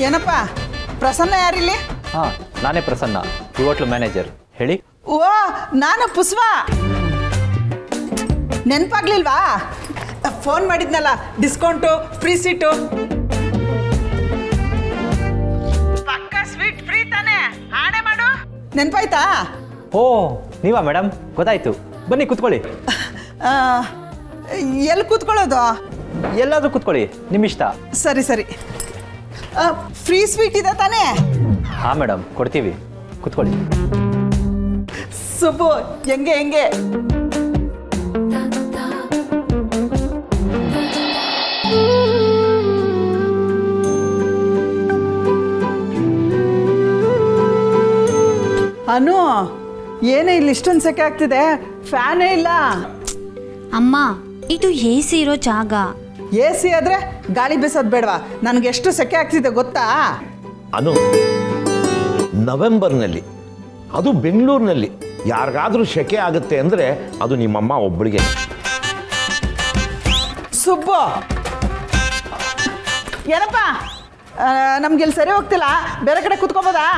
ಏನಪ್ಪ ಪ್ರಸನ್ನ ಯಾರಿಲ್ಲಿ? ಹಾಂ, ನಾನೇ ಪ್ರಸನ್ನ, ಈ ಹೋಟ್ಲು ಮ್ಯಾನೇಜರ್. ಹೇಳಿ. ಓ, ನಾನು ಪುಷ್ಪ. ನೆನಪಾಗ್ಲಿಲ್ವಾ? ಫೋನ್ ಮಾಡಿದ್ನಲ್ಲ, ಡಿಸ್ಕೌಂಟು, ಫ್ರೀ ಸೀಟು. ಪಕ್ಕ ಸ್ವೀಟ್ ಫ್ರೀ ತಾನೆ, ಆಣೆ ಮಾಡು. ನೆನಪಾಯ್ತಾ? ಓ, ನೀವಾ ಮೇಡಮ್? ಗೊತ್ತಾಯ್ತು. ಬನ್ನಿ ಕೂತ್ಕೊಳ್ಳಿ. ಎಲ್ಲಿ ಕೂತ್ಕೊಳ್ಳೋದು? ಎಲ್ಲಾದರೂ ಕೂತ್ಕೊಳ್ಳಿ, ನಿಮ್ಮಿಷ್ಟ. ಸರಿ ಸರಿ. ಫ್ರೀ ಸ್ವೀಟ್ ಇದೆ ತಾನೇ? ಹಾಂ ಮೇಡಮ್, ಕೊಡ್ತೀವಿ, ಕೂತ್ಕೊಳ್ಳಿ. ಸುಬ್ಬು, ಹೆಂಗೆ ಅನು, ಏನೇ ಇಲ್ಲಿ ಇಷ್ಟೊಂದು ಸೆಕೆ ಆಗ್ತಿದೆ? ಫ್ಯಾನೇ ಇಲ್ಲ. ಅಮ್ಮ, ಇದು AC ಇರೋ ಜಾಗ. AC ಆದ್ರೆ ಗಾಳಿ ಬೀಸೋದು ಬೇಡವಾ? ನನಗೆ ಎಷ್ಟು ಸೆಕೆ ಆಗ್ತಿದೆ ಗೊತ್ತಾ? ಅನು, ನವೆಂಬರ್ನಲ್ಲಿ, ಅದು ಬೆಂಗಳೂರಿನಲ್ಲಿ ಯಾರಿಗಾದ್ರೂ ಸೆಕೆ ಆಗುತ್ತೆ ಅಂದರೆ ಅದು ನಿಮ್ಮಮ್ಮ ಒಬ್ಬಳಿಗೆ. ಸುಬ್ಬು, ಏನಪ್ಪ ನಮ್ಗಿಲ್ಲಿ ಸರಿ ಹೋಗ್ತಿಲ್ಲ, ಬೇರೆ ಕಡೆ ಕೂತ್ಕೋಬೋದಾ?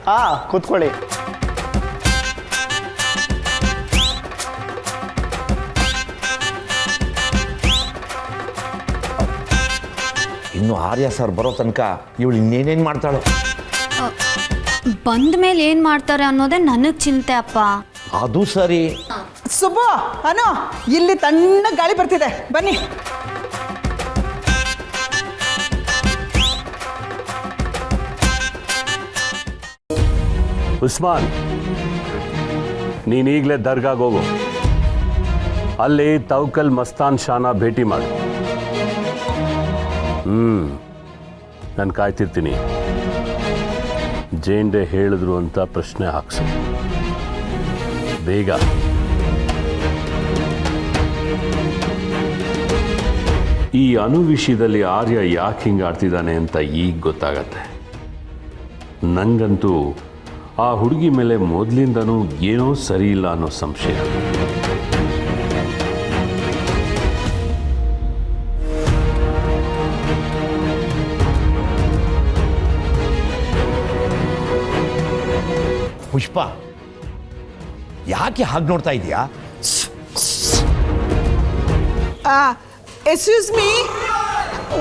ಹಾಂ, ಕೂತ್ಕೊಳ್ಳಿ. ಇನ್ನು ಆರ್ಯ ಸರ್ ಬರೋ ತನಕ ಇವಳು ಇನ್ನೇನೇನು ಮಾಡ್ತಾಳೋ. ಬಂದ ಮೇಲೆ ಏನು ಮಾಡ್ತಾರೆ ಅನ್ನೋದೇ ನನಗೆ ಚಿಂತೆ ಅಪ್ಪ. ಅದು ಸರಿ. ಸುಬ್ಬು, ಅನು, ಇಲ್ಲಿ ತಣ್ಣ ಗಾಳಿ ಬರ್ತಿದೆ, ಬನ್ನಿ. ಉಸ್ಮಾನ್, ನೀನೀಗಲೇ ದರ್ಗಾಗೆ ಹೋಗು. ಅಲ್ಲಿ ತೌಕಲ್ ಮಸ್ತಾನ್ ಶಾನ ಭೇಟಿ ಮಾಡು. ನಾನು ಕಾಯ್ತಿರ್ತೀನಿ. ಜೇಂಡೆ ಹೇಳಿದ್ರು ಅಂತ ಪ್ರಶ್ನೆ ಹಾಕ್ಸು ಬೇಗ. ಈ ಅನು ವಿಷಯದಲ್ಲಿ ಆರ್ಯ ಯಾಕೆ ಹಿಂಗೆ ಆಡ್ತಿದ್ದಾನೆ ಅಂತ ಈಗ ಗೊತ್ತಾಗತ್ತೆ. ನಂಗಂತೂ ಆ ಹುಡುಗಿ ಮೇಲೆ ಮೊದಲಿಂದನೂ ಏನೋ ಸರಿ ಇಲ್ಲ ಅನ್ನೋ ಸಂಶಯ. ಪುಷ್ಪ, ಯಾಕೆ ಹಾಗೆ ನೋಡ್ತಾ ಇದೀಯಾ? Excuse me,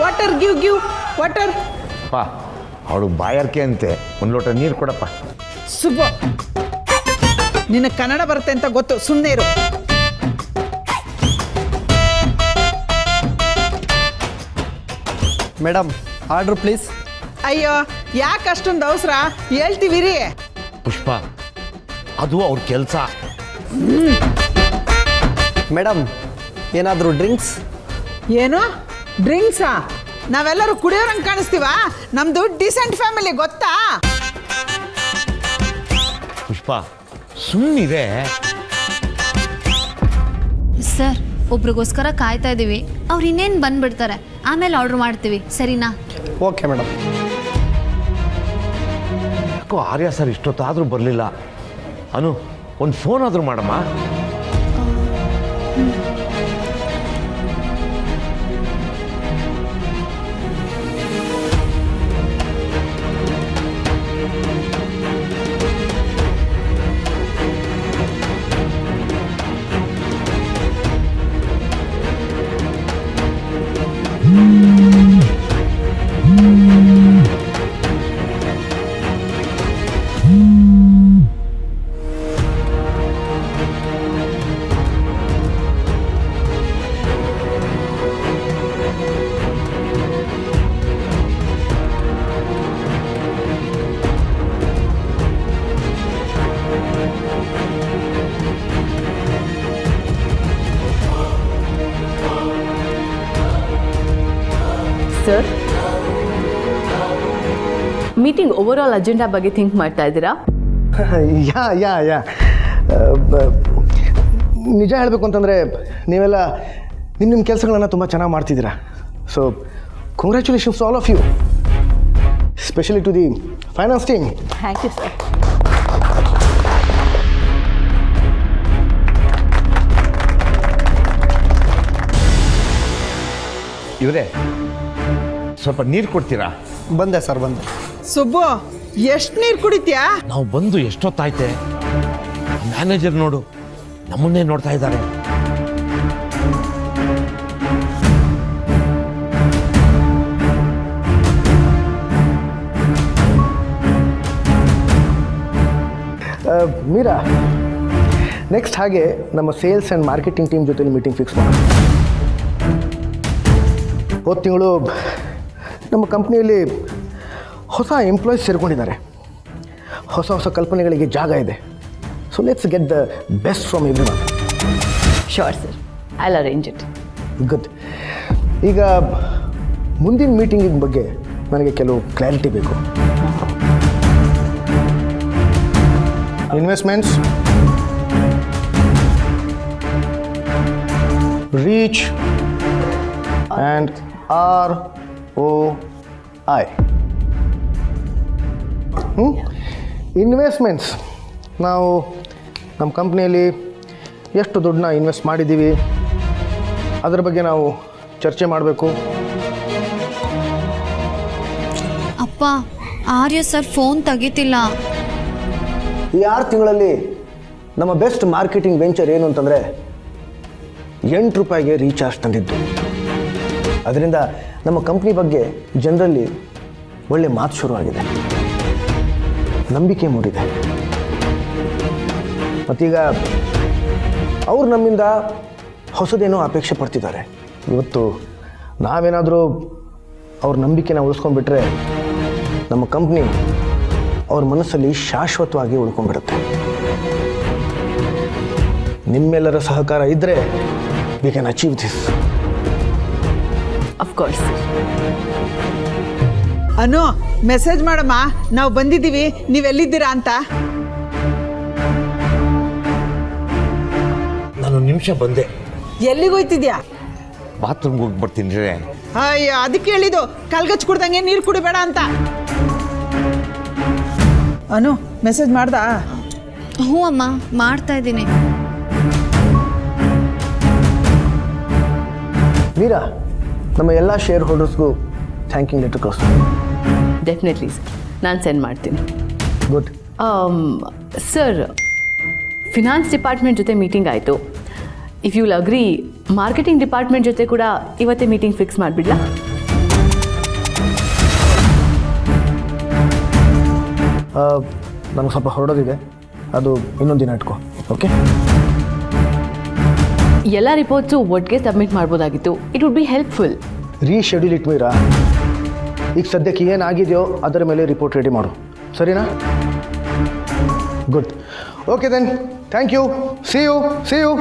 water, give water. ಪಾ, ಅವಳು ಬಾಯಾರಿಕೆ ಅಂತೆ, ಒಂದು ಲೋಟ ನೀರು ಕೊಡಪ್ಪ. ಸುಬ್ಬು, ನಿನ್ನ ಕನ್ನಡ ಬರುತ್ತೆ ಅಂತ ಗೊತ್ತು, ಸುಮ್ಮನೆ ಇರು. Madam, order please. ಅಯ್ಯೋ, ಯಾಕೆ ಅಷ್ಟೊಂದು ಅವಸರ? ಹೇಳ್ತೀವಿ ರೀ. ಪುಷ್ಪ, ಅದು ಅವ್ರ ಕೆಲಸ. ಮೇಡಮ್, ಏನಾದರೂ ಡ್ರಿಂಕ್ಸ್? ಏನು ಡ್ರಿಂಕ್ಸಾ? ನಾವೆಲ್ಲರೂ ಕುಡಿಯೋರಂಗೆ ಕಾಣಿಸ್ತೀವಾ? ನಮ್ದು ಡಿಸೆಂಟ್ ಫ್ಯಾಮಿಲಿ, ಗೊತ್ತಾ? ಪುಷ್ಪ, ಸುಮ್ಮನಿದೆ. ಸರ್, ಒಬ್ರಿಗೋಸ್ಕರ ಕಾಯ್ತಾ ಇದ್ದೀವಿ. ಅವ್ರು ಇನ್ನೇನು ಬಂದ್ಬಿಡ್ತಾರೆ, ಆಮೇಲೆ ಆರ್ಡ್ರ್ ಮಾಡ್ತೀವಿ, ಸರಿನಾ? Okay madam. ಯಾಕೋ ಆರ್ಯ ಸರ್ ಇಷ್ಟೊತ್ತಾದರೂ ಬರಲಿಲ್ಲ. ಅನು, ಒಂದು ಫೋನ್ ಆದರೂ ಮಾಡಮ್ಮ. ಸರ್, ಮೀಟಿಂಗ್ ಓವರಾಲ್ ಅಜೆಂಡಾ ಬಗ್ಗೆ ಥಿಂಕ್ ಮಾಡ್ತಾ ಇದ್ದೀರಾ? ಯಾ ನಿಜ ಹೇಳಬೇಕು ಅಂತಂದರೆ ನೀವೆಲ್ಲ ನಿಮ್ಮ ಕೆಲಸಗಳನ್ನು ತುಂಬ ಚೆನ್ನಾಗಿ ಮಾಡ್ತಿದ್ದೀರಾ. So congratulations all of you, specially to the finance team. Thank you sir. ಇವರೇ ಸ್ವಲ್ಪ ನೀರು ಕೊಡ್ತೀರಾ? ಬಂದೆ ಸರ್ ಬಂದೆ. ಸುಬ್ಬು ಎಷ್ಟು ನೀರು ಕುಡಿತ್ಯಾ? ನಾವು ಬಂದು ಎಷ್ಟೊತ್ತಾಯ್ತೆ? ಮ್ಯಾನೇಜರ್ ನೋಡು ನಮ್ಮನ್ನೇ ನೋಡ್ತಾ ಇದ್ದಾರೆ. ಮೀರಾ, ನೆಕ್ಸ್ಟ್ ಹಾಗೆ ನಮ್ಮ ಸೇಲ್ಸ್ ಆ್ಯಂಡ್ ಮಾರ್ಕೆಟಿಂಗ್ ಟೀಮ್ ಜೊತೆ ಮೀಟಿಂಗ್ ಫಿಕ್ಸ್ ಮಾಡೋಣ. ಹೋದ ತಿಂಗಳು ನಮ್ಮ ಕಂಪ್ನಿಯಲ್ಲಿ ಹೊಸ ಎಂಪ್ಲಾಯೀಸ್ ಸೇರ್ಕೊಂಡಿದ್ದಾರೆ. ಹೊಸ ಹೊಸ ಕಲ್ಪನೆಗಳಿಗೆ ಜಾಗ ಇದೆ. So let's get the best from every one. Sure sir, I will arrange it. Good. ಈಗ ಮುಂದಿನ ಮೀಟಿಂಗಿನ ಬಗ್ಗೆ ನನಗೆ ಕೆಲವು ಕ್ಲಾರಿಟಿ ಬೇಕು. Investments, reach and ROI. Investments, ನಾವು ನಮ್ಮ ಕಂಪ್ನಿಯಲ್ಲಿ ಎಷ್ಟು ದುಡ್ಡನ್ನ ಇನ್ವೆಸ್ಟ್ ಮಾಡಿದ್ದೀವಿ ಅದರ ಬಗ್ಗೆ ನಾವು ಚರ್ಚೆ ಮಾಡಬೇಕು. ಅಪ್ಪ, ಆರ್ಯ ಸರ್ ಫೋನ್ ತೆಗಿತಿಲ್ಲ. ಈ 6 ತಿಂಗಳಲ್ಲಿ ನಮ್ಮ ಬೆಸ್ಟ್ ಮಾರ್ಕೆಟಿಂಗ್ ವೆಂಚರ್ ಏನು ಅಂತಂದರೆ ₹8 ರೀಚಾರ್ಜ್ ತಂದಿದ್ದು. ಅದರಿಂದ ನಮ್ಮ ಕಂಪ್ನಿ ಬಗ್ಗೆ ಜನರಲ್ಲಿ ಒಳ್ಳೆ ಮಾತು ಶುರುವಾಗಿದೆ, ನಂಬಿಕೆ ಮೂಡಿದೆ. ಮತ್ತೀಗ ಅವ್ರು ನಮ್ಮಿಂದ ಹೊಸದೇನೋ ಅಪೇಕ್ಷೆ ಪಡ್ತಿದ್ದಾರೆ. ಇವತ್ತು ನಾವೇನಾದರೂ ಅವ್ರ ನಂಬಿಕೆನ ಉಳಿಸ್ಕೊಂಡ್ಬಿಟ್ರೆ ನಮ್ಮ ಕಂಪ್ನಿ ಅವ್ರ ಮನಸ್ಸಲ್ಲಿ ಶಾಶ್ವತವಾಗಿ ಉಳ್ಕೊಂಡ್ಬಿಡುತ್ತೆ. ನಿಮ್ಮೆಲ್ಲರ ಸಹಕಾರ ಇದ್ದರೆ we can achieve this. Of course. Anu, message ಮಾಡಮ್ಮ, ನಾವು ಬಂದಿದ್ದೀವಿ, ನೀವೆಲ್ಲಿದ್ದೀರಾ ಅಂತ. ನಾನು ನಿಮಿಷ ಬಂದೆ. ಎಲ್ಲಿಗೆ ಹೋಯ್ತಿದ್ಯಾ? ಬಾತ್ರೂಮ್ಗೆ ಹೋಗಿ ಬರ್ತೀನಿ ರೀ. ಅಯ್ಯೋ, ಅದಕ್ಕೆ ಹೇಳಿದ್ದು ಕಲ್ಗಚ್ಚ ಕುಡ್ದಂಗೆ ನೀರು ಕುಡಿಬೇಡ ಅಂತ. ಅನು, ಮೆಸೇಜ್ ಮಾಡ್ದಾ? ಹ್ಞೂ ಅಮ್ಮ, ಮಾಡ್ತಾ ಇದ್ದೀನಿ. ಮೀರಾ, ನಮ್ಮ ಎಲ್ಲ ಶೇರ್ ಹೋಲ್ಡರ್ಸ್ಗೂ ಥ್ಯಾಂಕಿಂಗ್ ಲೆಟರ್ ಕಳಿಸ್ತೀನಿ. ಡೆಫಿನೆಟ್ಲಿ ಸರ್, ನಾನು ಸೆಂಡ್ ಮಾಡ್ತೀನಿ. ಗುಡ್. ಸರ್, ಫಿನಾನ್ಸ್ ಡಿಪಾರ್ಟ್ಮೆಂಟ್ ಜೊತೆ ಮೀಟಿಂಗ್ ಆಯಿತು. If you will agree, marketing department ಜೊತೆ ಕೂಡ ಇವತ್ತೇ ಮೀಟಿಂಗ್ ಫಿಕ್ಸ್ ಮಾಡಿಬಿಡ್ಲಾ? ನನಗೆ ಸ್ವಲ್ಪ ಹೊರಡೋದಿದೆ, ಅದು ಇನ್ನೊಂದು ದಿನ ಇಟ್ಕೋ. ಓಕೆ. ಎಲ್ಲ ರಿಪೋರ್ಟ್ಸು ಒಟ್ಟಿಗೆ ಸಬ್ಮಿಟ್ ಮಾಡ್ಬೋದಾಗಿತ್ತು. It would be helpful. Reschedule it Meera. ಈಗ ಸದ್ಯಕ್ಕೆ ಏನಾಗಿದೆಯೋ ಅದರ ಮೇಲೆ ರಿಪೋರ್ಟ್ ರೆಡಿ ಮಾಡು, ಸರಿನಾ? Good. Okay then, thank you. See you.